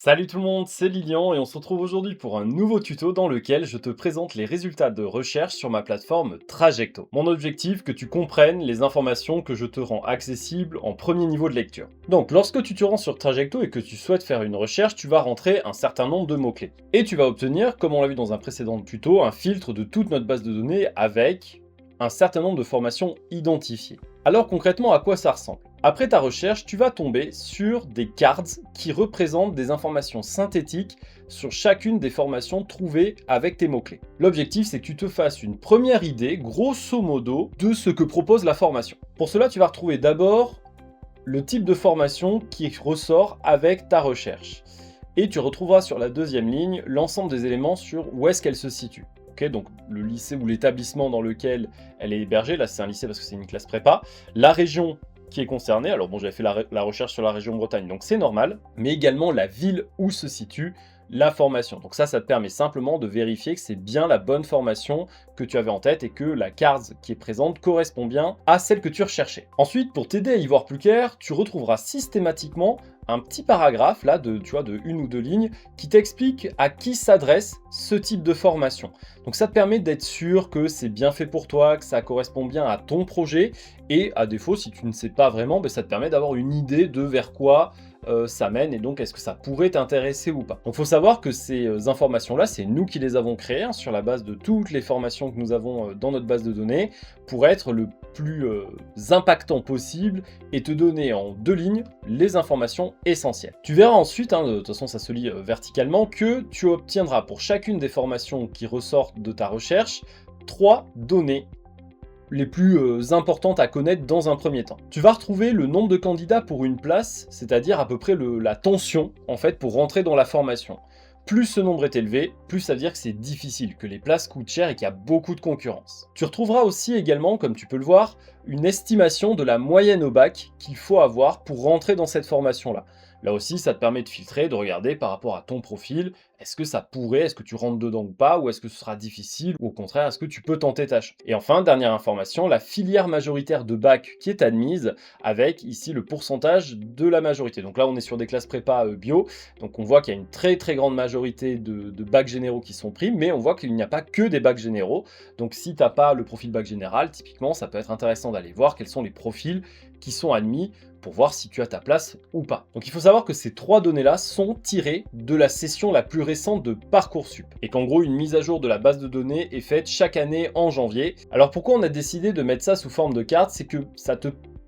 Salut tout le monde, c'est Lilian et on se retrouve aujourd'hui pour un nouveau tuto dans lequel je te présente les résultats de recherche sur ma plateforme Trajecto. Mon objectif, que tu comprennes les informations que je te rends accessibles en premier niveau de lecture. Donc lorsque tu te rends sur Trajecto et que tu souhaites faire une recherche, tu vas rentrer un certain nombre de mots-clés. Et tu vas obtenir, comme on l'a vu dans un précédent tuto, un filtre de toute notre base de données avec un certain nombre de formations identifiées. Alors concrètement, à quoi ça ressemble? Après ta recherche, tu vas tomber sur des cards qui représentent des informations synthétiques sur chacune des formations trouvées avec tes mots-clés. L'objectif, c'est que tu te fasses une première idée, grosso modo, de ce que propose la formation. Pour cela, tu vas retrouver d'abord le type de formation qui ressort avec ta recherche. Et tu retrouveras sur la deuxième ligne l'ensemble des éléments sur où est-ce qu'elle se situe. Donc le lycée ou l'établissement dans lequel elle est hébergée, là c'est un lycée parce que c'est une classe prépa, la région qui est concernée, alors bon j'avais fait la recherche sur la région Bretagne, donc c'est normal, mais également la ville où se situe la formation. Donc ça te permet simplement de vérifier que c'est bien la bonne formation que tu avais en tête et que la carte qui est présente correspond bien à celle que tu recherchais. Ensuite, pour t'aider à y voir plus clair, tu retrouveras systématiquement un petit paragraphe là de une ou deux lignes qui t'explique à qui s'adresse ce type de formation. Donc ça te permet d'être sûr que c'est bien fait pour toi, que ça correspond bien à ton projet et à défaut si tu ne sais pas vraiment, ça te permet d'avoir une idée de vers quoi ça mène et donc est-ce que ça pourrait t'intéresser ou pas. Donc il faut savoir que ces informations-là, c'est nous qui les avons créées sur la base de toutes les formations que nous avons dans notre base de données pour être le plus impactant possible et te donner en deux lignes les informations essentielles. Tu verras ensuite, de toute façon ça se lit verticalement, que tu obtiendras pour chacune des formations qui ressortent de ta recherche 3 données les plus importantes à connaître dans un premier temps. Tu vas retrouver le nombre de candidats pour une place, c'est-à-dire à peu près la tension en fait pour rentrer dans la formation. Plus ce nombre est élevé, plus ça veut dire que c'est difficile, que les places coûtent cher et qu'il y a beaucoup de concurrence. Tu retrouveras aussi également, comme tu peux le voir, une estimation de la moyenne au bac qu'il faut avoir pour rentrer dans cette formation-là. Là aussi, ça te permet de filtrer, de regarder par rapport à ton profil, est-ce que ça pourrait, est-ce que tu rentres dedans ou pas, ou est-ce que ce sera difficile, ou au contraire, est-ce que tu peux tenter ta chance. Et enfin, dernière information, la filière majoritaire de bac qui est admise, avec ici le pourcentage de la majorité. Donc là, on est sur des classes prépa bio, donc on voit qu'il y a une très très grande majorité de bacs généraux qui sont pris, mais on voit qu'il n'y a pas que des bacs généraux. Donc si tu n'as pas le profil bac général, typiquement, ça peut être intéressant d'aller voir quels sont les profils qui sont admis pour voir si tu as ta place ou pas. Donc il faut savoir que ces 3 données-là sont tirées de la session la plus récente de Parcoursup, et qu'en gros une mise à jour de la base de données est faite chaque année en janvier. Alors pourquoi on a décidé de mettre ça sous forme de carte? C'est que ça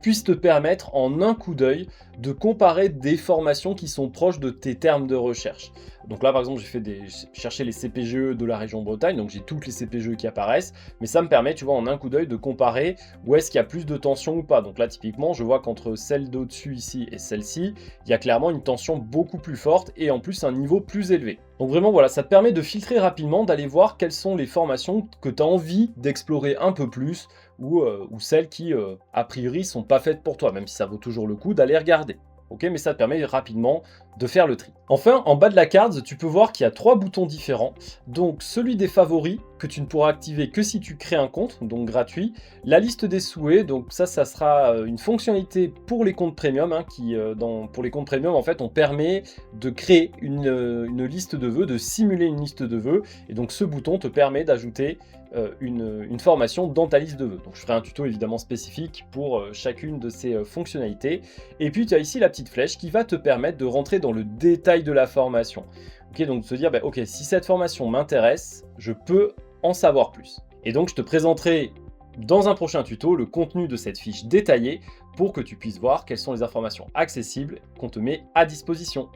puisse te permettre en un coup d'œil de comparer des formations qui sont proches de tes termes de recherche. Donc là par exemple j'ai cherché les CPGE de la région Bretagne, donc j'ai toutes les CPGE qui apparaissent, mais ça me permet en un coup d'œil de comparer où est-ce qu'il y a plus de tension ou pas. Donc là typiquement je vois qu'entre celle d'au-dessus ici et celle-ci, il y a clairement une tension beaucoup plus forte et en plus un niveau plus élevé. Donc vraiment voilà, ça te permet de filtrer rapidement, d'aller voir quelles sont les formations que tu as envie d'explorer un peu plus ou celles qui a priori sont pas faites pour toi, même si ça vaut toujours le coup d'aller regarder. Ok, mais ça te permet rapidement de faire le tri. Enfin, en bas de la carte, tu peux voir qu'il y a 3 boutons différents. Donc celui des favoris, que tu ne pourras activer que si tu crées un compte, donc gratuit. La liste des souhaits, donc ça sera une fonctionnalité pour les comptes premium, pour les comptes premium, en fait, on permet de créer une liste de vœux, de simuler une liste de vœux. Et donc ce bouton te permet d'ajouter une formation dans ta liste de vœux. Donc je ferai un tuto évidemment spécifique pour chacune de ces fonctionnalités. Et puis tu as ici la petite flèche qui va te permettre de rentrer dans le détail de la formation. Ok, donc de se dire, ok, si cette formation m'intéresse, je peux en savoir plus. Et donc je te présenterai dans un prochain tuto le contenu de cette fiche détaillée pour que tu puisses voir quelles sont les informations accessibles qu'on te met à disposition.